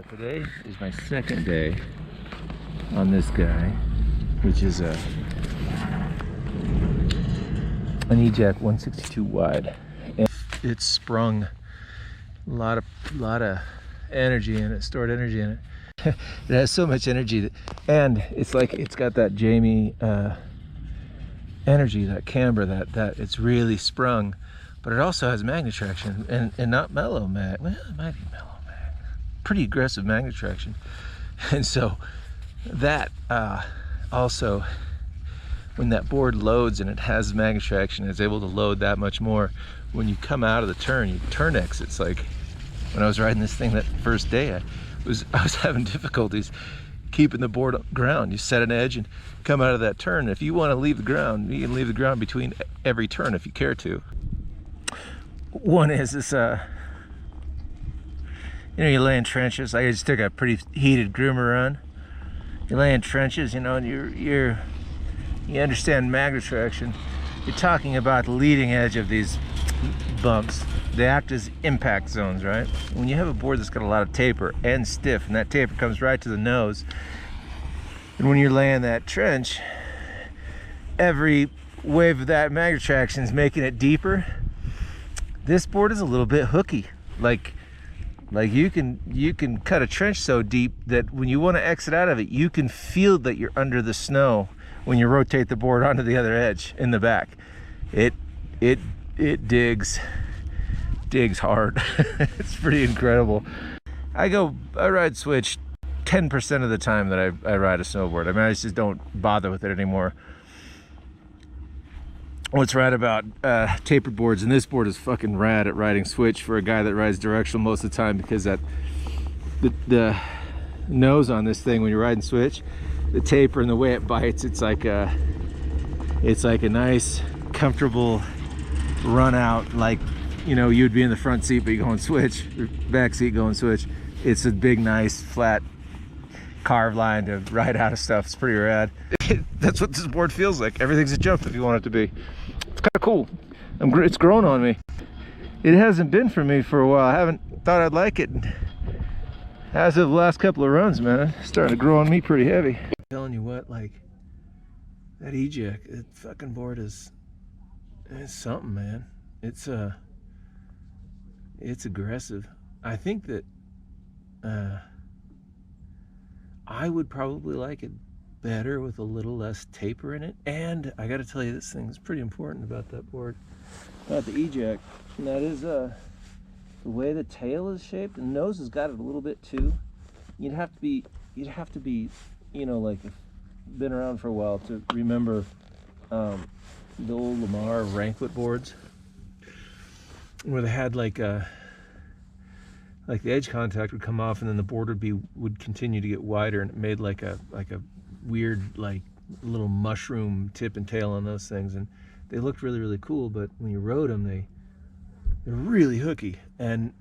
Today is my second day on this guy, which is an E-Jack 162 wide, and it's sprung a lot of energy in it, stored energy in it. It has so much energy that, and it's like it's got that Jamie energy, that camber, that it's really sprung, but it also has magnet traction and not mellow mag. Well, it might be mellow. Pretty aggressive magnet traction, and so that also, when that board loads and it has magnet traction, it's able to load that much more. When you come out of the turn, you turn exits. Like when I was riding this thing that first day, I was having difficulties keeping the board ground. You set an edge and come out of that turn. If you want to leave the ground, you can leave the ground between every turn if you care to. One is this you lay in trenches. I just took a pretty heated groomer run. You lay in trenches, and you understand magnet traction. You're talking about the leading edge of these bumps. They act as impact zones, right? When you have a board that's got a lot of taper and stiff, and that taper comes right to the nose, and when you're laying that trench, every wave of that magnet traction is making it deeper. This board is a little bit hooky. Like you can cut a trench so deep that when you want to exit out of it, you can feel that you're under the snow when you rotate the board onto the other edge in the back. It digs hard. It's pretty incredible. I ride switch 10% of the time that I ride a snowboard. I mean, I just don't bother with it anymore. What's rad about tapered boards, and this board is fucking rad at riding switch for a guy that rides directional most of the time, because the nose on this thing, when you're riding switch, the taper and the way it bites, it's like a nice comfortable run out, like you'd be in the front seat but you go on switch, or back seat going switch. It's a big nice flat carved line to ride out of stuff. It's pretty rad. That's what this board feels like. Everything's a jump if you want it to be. It's kind of cool. It's grown on me. It hasn't been for me for a while. I haven't thought I'd like it. As of the last couple of runs, man, it's starting to grow on me pretty heavy. I'm telling you what, like that E-Jack, that fucking board it's something, man. It's aggressive. I think that I would probably like it better with a little less taper in it. And I got to tell you, this thing is pretty important about that board, about the E-Jack, and that is the way the tail is shaped. The nose has got it a little bit too. You'd have to be like, been around for a while to remember the old Lamar Ranklet boards, where they had like the edge contact would come off, and then the board would continue to get wider, and it made like a weird, like, little mushroom tip and tail on those things, and they looked really, really cool. But when you rode them, they're really hooky, and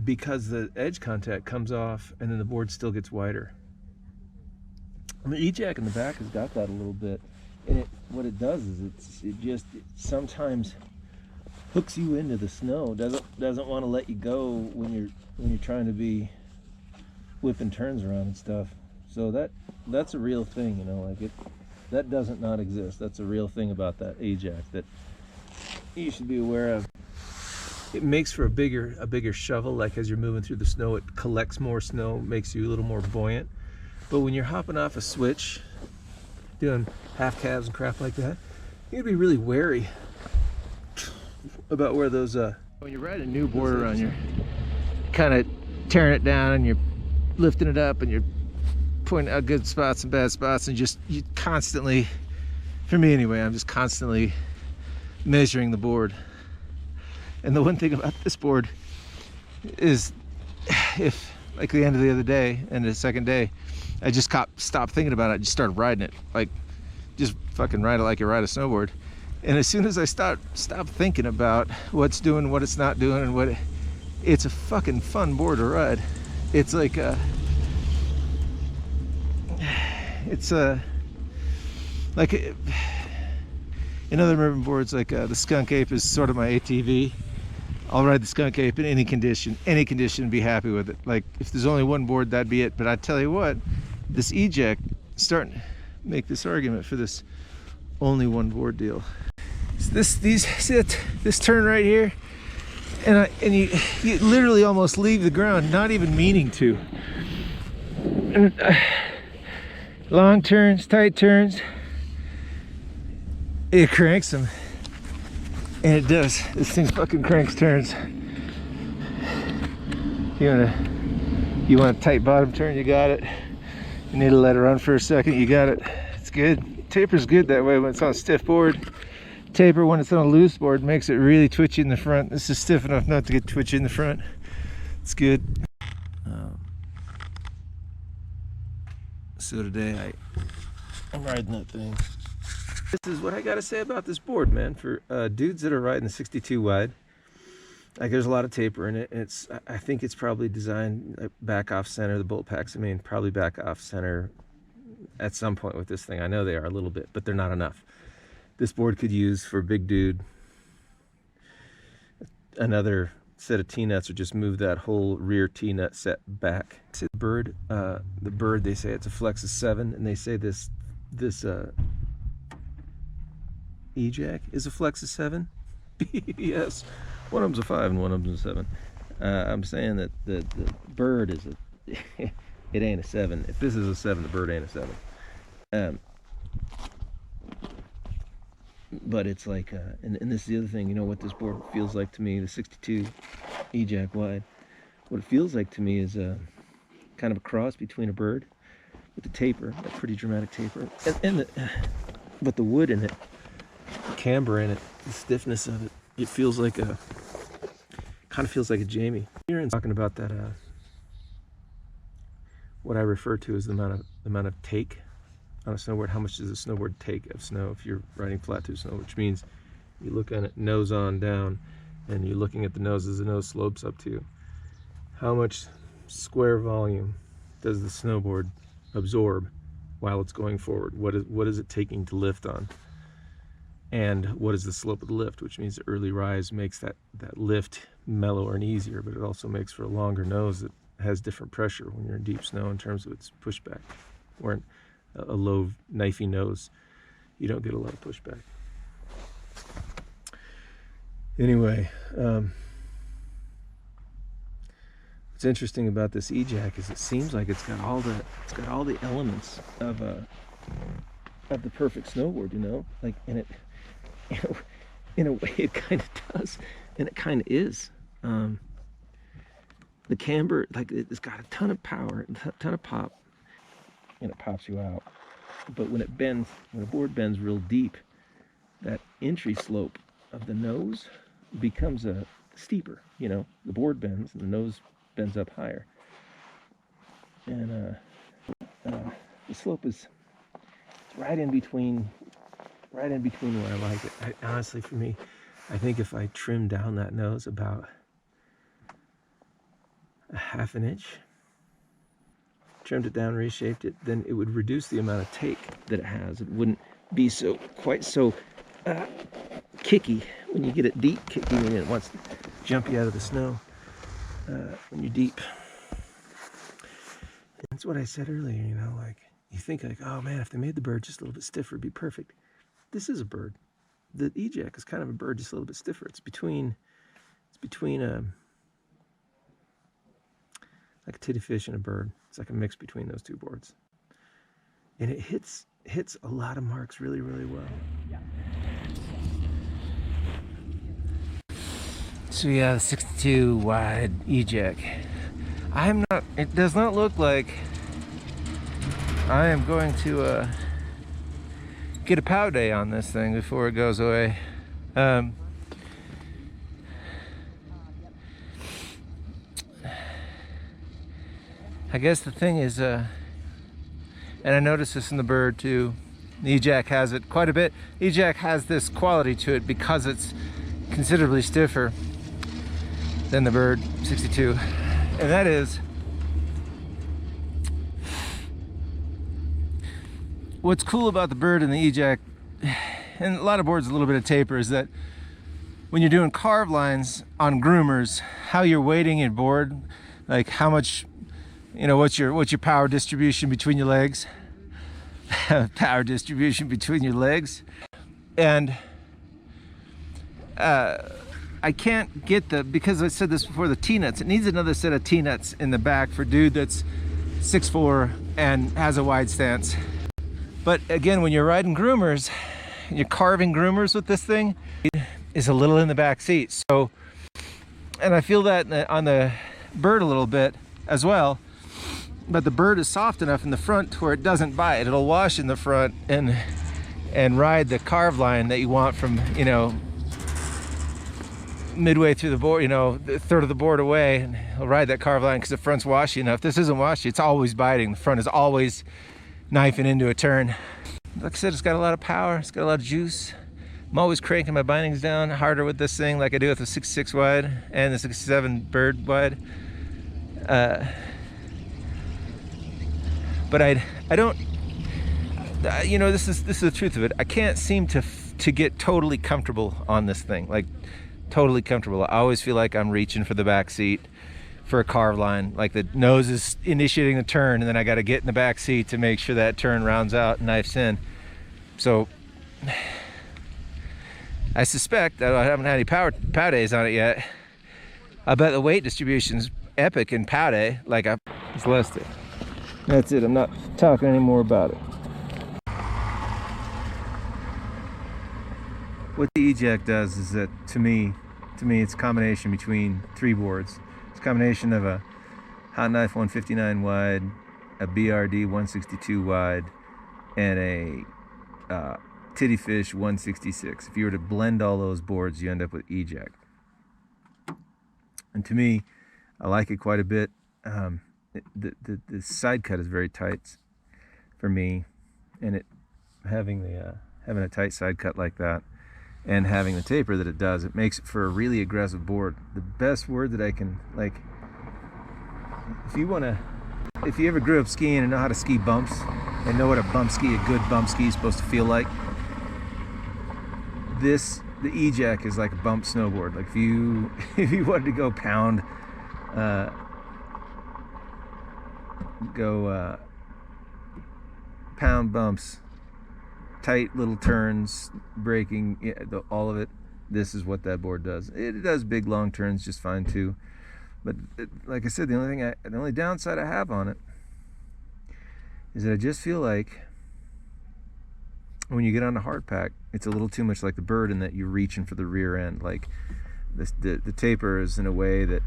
because the edge contact comes off and then the board still gets wider. And the E-Jack in the back has got that a little bit, and what it does is it sometimes hooks you into the snow. Doesn't want to let you go when you're trying to be whipping turns around and stuff. So that's a real thing, that doesn't not exist. That's a real thing about that E-Jack that you should be aware of. It makes for a bigger shovel. Like as you're moving through the snow, it collects more snow, makes you a little more buoyant. But when you're hopping off a switch, doing half calves and crap like that, you gotta be really wary about where those when you ride a new board around, you're kind of tearing it down and you're lifting it up and you're pointing out good spots and bad spots, and you constantly, for me anyway, I'm just constantly measuring the board. And the one thing about this board is, if like the end of the other day and the second day, I just stopped thinking about it, I just started riding it, like just fucking ride it like you ride a snowboard. And as soon as I stop thinking about what's doing, what it's not doing, and it's a fucking fun board to ride. It's like in other Mervin boards, like the Skunk Ape is sort of my ATV. I'll ride the Skunk Ape in any condition, and be happy with it. Like, if there's only one board, that'd be it. But I tell you what, this E-Jack, starting to make this argument for this only one board deal. So this turn right here, and you literally almost leave the ground, not even meaning to. And, long turns, tight turns, it cranks them. And it does. This thing fucking cranks turns. You want a tight bottom turn, you got it. You need to let it run for a second, you got it. It's good. Taper's good that way when it's on a stiff board. Taper, when it's on a loose board, makes it really twitchy in the front. This is stiff enough not to get twitchy in the front. It's good. So today I'm riding that thing. This is what I gotta say about this board, man. For dudes that are riding the 62 wide, like, there's a lot of taper in it. I think it's probably designed back off center. The bolt packs, I mean, probably back off center at some point with this thing. I know they are a little bit, but they're not enough. This board could use, for a big dude, another set of T-nuts, or just move that whole rear T-nut set back. The bird, they say it's a Flexus 7, and they say this E-Jack is a Flexus 7. Yes, one of them's a 5 and one of them's a 7. I'm saying that the bird is it ain't a 7. If this is a 7, the bird ain't a 7. But it's like, and this is the other thing, you know what this board feels like to me, the 62 E-Jack wide. What it feels like to me is kind of a cross between a bird with the taper, that pretty dramatic taper, but the wood in it, the camber in it, the stiffness of it, it feels like kind of feels like a Jamie. Here, talking about that, what I refer to as the amount of take on a snowboard. How much does a snowboard take of snow if you're riding flat tube snow? Which means you look at it nose on down, and you're looking at the nose as the nose slopes up to you. How much square volume does the snowboard absorb while it's going forward? What is it taking to lift on? And what is the slope of the lift? Which means the early rise makes that lift mellower and easier, but it also makes for a longer nose that has different pressure when you're in deep snow in terms of its pushback. Or a low, knifey nose, you don't get a lot of pushback. Anyway, what's interesting about this E-Jack is it seems like it's got all the elements of the perfect snowboard, you know, like, and it, you know, in a way it kind of does, and it kind of is. The camber, like, it's got a ton of power, a ton of pop, and it pops you out. But when it bends, when a board bends real deep, that entry slope of the nose becomes steeper. You know, the board bends and the nose bends up higher, and the slope is right in between where I like it. Honestly, for me, I think if I trim down that nose about a ½ an inch, trimmed it down, reshaped it, then it would reduce the amount of take that it has. It wouldn't be quite so kicky when you get it deep, kicky when it wants to jump you out of the snow when you're deep. That's what I said earlier, you know, like, you think like, oh man, if they made the bird just a little bit stiffer, it'd be perfect. This is a bird. The E-Jack is kind of a bird, just a little bit stiffer. It's between like a titty fish and a bird. It's like a mix between those two boards, and it hits a lot of marks really, really well. Yeah. So yeah, the 62 wide E-Jack. It does not look like I am going to get a pow day on this thing before it goes away. I guess the thing is, and I noticed this in the bird too, the E-Jack has it quite a bit. E-Jack has this quality to it because it's considerably stiffer than the bird 62. And that is, what's cool about the bird and the E-Jack, and a lot of boards, a little bit of taper, is that when you're doing carve lines on groomers, how you're weighting your board, like how much, you know, what's your power distribution between your legs, power distribution between your legs, and I can't get because I said this before, the T-nuts. It needs another set of T-nuts in the back for dude that's 6'4" and has a wide stance. But again, when you're riding groomers, you're carving groomers with this thing, is a little in the back seat. So, and I feel that on the bird a little bit as well, but the bird is soft enough in the front where it doesn't bite. It'll wash in the front and ride the carve line that you want from, you know, midway through the board, you know, a third of the board away, and he'll ride that carve line because the front's washy enough. This isn't washy, it's always biting. The front is always knifing into a turn. Like I said, it's got a lot of power, it's got a lot of juice. I'm always cranking my bindings down harder with this thing, like I do with the 66 wide and the 67 bird wide. But I don't, you know, this is the truth of it. I can't seem to get totally comfortable on this thing, like totally comfortable. I always feel like I'm reaching for the back seat for a carve line, like the nose is initiating the turn and then I got to get in the back seat to make sure that turn rounds out and knifes in. So I suspect, I haven't had any pow days on it yet, I bet the weight distribution's epic in pow day. Like it's listed. That's it, I'm not talking anymore about it. What the E-Jack does is that, to me, it's a combination between three boards. It's a combination of a Hot Knife 159 wide, a BRD 162 wide, and a Titty Fish 166. If you were to blend all those boards, you end up with E-Jack. And to me, I like it quite a bit. The side cut is very tight for me, and having a tight side cut like that, and having the taper that it does, it makes it for a really aggressive board. The best word that I can, like, if you ever grew up skiing and know how to ski bumps and know what a good bump ski is supposed to feel like, the E-Jack is like a bump snowboard. Like if you wanted to go pound bumps, tight little turns, braking, yeah, all of it, this is what that board does. It does big long turns just fine too, but like I said, the only downside I have on it is that I just feel like when you get on the hard pack, it's a little too much like the bird in that you're reaching for the rear end. Like the taper is in a way that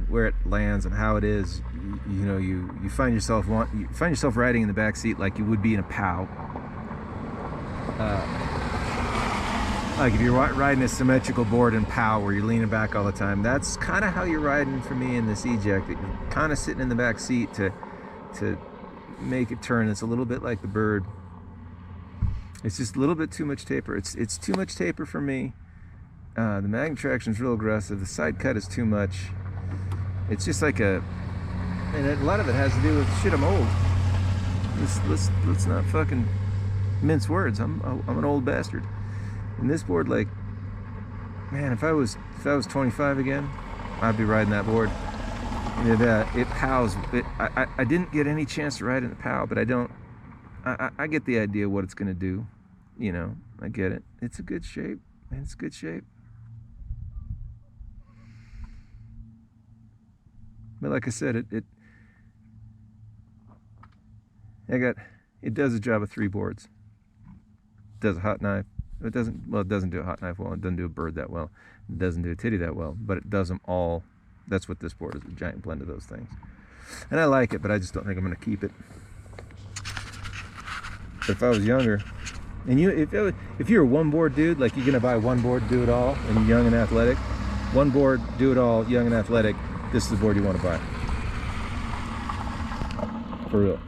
where it lands and how it is, you know, you find yourself riding in the back seat like you would be in a POW. Like if you're riding a symmetrical board in POW where you're leaning back all the time, that's kind of how you're riding for me in this E-Jack, that you're kind of sitting in the back seat to make it turn. It's a little bit like the bird. It's just a little bit too much taper. It's too much taper for me. The magnet traction is real aggressive. The side cut is too much. It's just like and a lot of it has to do with shit. I'm old. Let's not fucking mince words. I'm an old bastard. And this board, like, man, if I was 25 again, I'd be riding that board. It POWs. I didn't get any chance to ride in the POW, but I get the idea what it's gonna do. You know, I get it. It's a good shape, man. It's good shape. But like I said, it does a job of three boards. It does a hot knife. It doesn't do a hot knife well. It doesn't do a bird that well. It doesn't do a titty that well. But it does them all. That's what this board is, a giant blend of those things. And I like it, but I just don't think I'm going to keep it. But if I was younger, and if you're a one board dude, like you're going to buy one board, do it all, and young and athletic, one board, do it all, young and athletic, this is the board you want to buy. For real.